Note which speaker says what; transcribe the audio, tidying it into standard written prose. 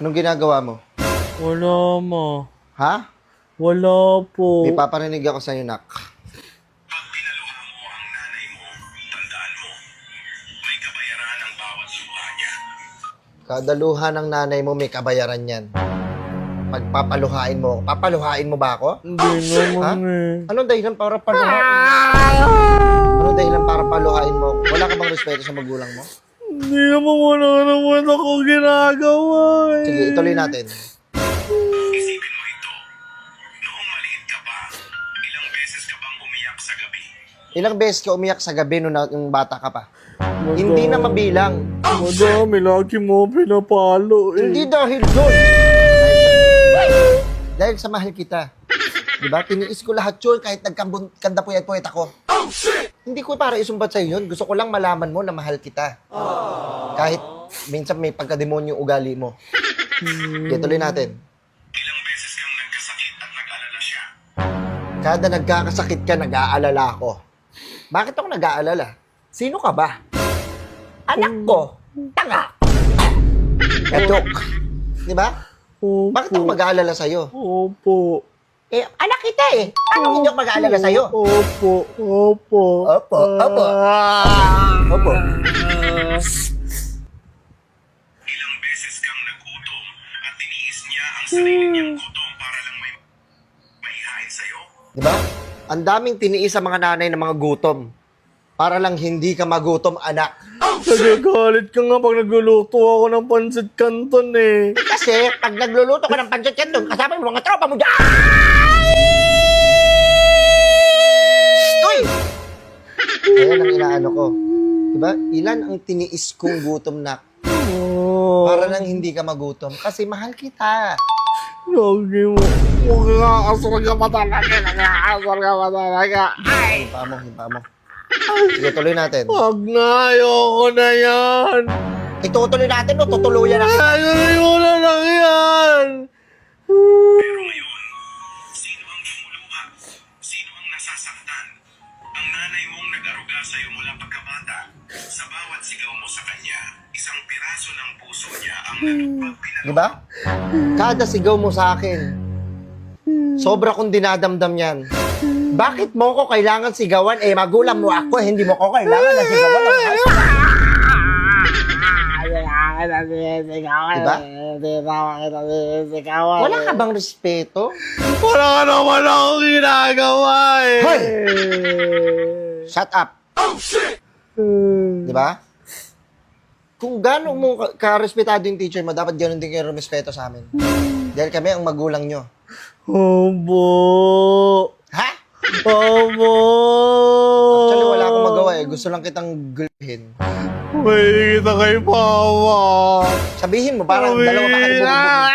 Speaker 1: Anong ginagawa mo?
Speaker 2: Wala, ma.
Speaker 1: Ha?
Speaker 2: Wala po.
Speaker 1: May paparinig ako sa'yo, nak.
Speaker 3: Pag pinaluha mo ang nanay mo, tandaan mo, may kabayaran ang bawat luha niya.
Speaker 1: Kada luha ng nanay mo, may kabayaran yan. Pagpapaluhain mo, papaluhain mo ba ako?
Speaker 2: Hindi naman eh.
Speaker 1: Anong dahilan para paluhain mo? Anong dahilan para paluhain mo? Wala ka bang respeto sa magulang mo?
Speaker 2: Hindi naman wala naman ako ginagawa eh.
Speaker 1: Sige, ituloy natin.
Speaker 3: Isipin mo ito, noong maliit ka pa, ilang beses ka bang umiyak sa gabi?
Speaker 1: Ilang beses ka umiyak sa gabi nung yung bata ka pa? Hindi na mabilang.
Speaker 2: Madami, lagi mo pinapalo eh.
Speaker 1: Hindi dahil doon. Dahil sa mahal kita. Diba? Tiniis ko lahat yun kahit nagkanda puyat-puyat ako. Hindi ko para isumbat sa'yo yun. Gusto ko lang malaman mo na mahal kita. Kahit minsan may pagkademonyo ugali mo. Okay, tuloy natin.
Speaker 3: Ilang beses kang nagkasakit at nag-alala siya?
Speaker 1: Kada nagkakasakit ka, nag-aalala ako. Bakit ako nag-aalala? Sino ka ba? Anak ko. Tanga. Gatok. Diba?
Speaker 2: Opo.
Speaker 1: Bakit ako mag-aalala sa'yo?
Speaker 2: Opo.
Speaker 1: Eh, anak kita eh. Paano hindi ako mag-aalala sa'yo?
Speaker 2: Opo. Opo.
Speaker 1: Opo. Opo. Opo.
Speaker 3: Ilang beses kang nagutom at tiniis niya ang sarili niyang gutom para lang may maihain sa'yo?
Speaker 1: Diba? Ang daming tiniis sa mga nanay ng mga gutom. Para lang hindi ka magutom, anak.
Speaker 2: Nagagalit ka nga pag nagluluto ako ng pancit canton eh.
Speaker 1: Kasi, pag nagluluto ka ng pancit canton, kasama yung mga tropa mo dyan. Uy! Ayan ang inaano ko. Diba? Ilan ang tiniis kong gutom, nak?
Speaker 2: Oh.
Speaker 1: Para lang hindi ka magutom. Kasi mahal kita.
Speaker 2: Lagi mo. Mag-aasar ka pa talaga. Nag-aasar ka pa talaga.
Speaker 1: Himpa mo, himpa mo. Sige, tuloy natin.
Speaker 2: Wag na. Ayoko na yan.
Speaker 1: Itutuloy natin, no? Tutuluyan na.
Speaker 2: Ayoko na lang yan.
Speaker 3: Pero ngayon, sino ang lumuluha? Sino ang nasasaktan? Ang nanay mong nag-aruga sa'yo mula pagkabata. Sa bawat sigaw mo sa kanya, isang piraso ng puso niya ang natupag pinaluha.
Speaker 1: Diba? Kada sigaw mo sa akin, sobra kong dinadamdam yan. Bakit mo ko kailangan sigawan? Eh, magulang mo ako, hindi mo ko kailangan na sigawan. Diba? Wala ka bang respeto?
Speaker 2: Wala ka naman ako ginagawa eh.
Speaker 1: Hoy! Shut up. Diba? Kung gano'n mo ka-respetado yung teacher mo, dapat gano'n din kayo respeto sa amin. Dahil kami ang magulang nyo.
Speaker 2: Obo.
Speaker 1: Ha?
Speaker 2: Obo.
Speaker 1: Actually, wala akong magawa eh. Gusto lang kitang gulpihin.
Speaker 2: May kita kay Papa.
Speaker 1: Sabihin mo, parang dalawa pa kayo bubog.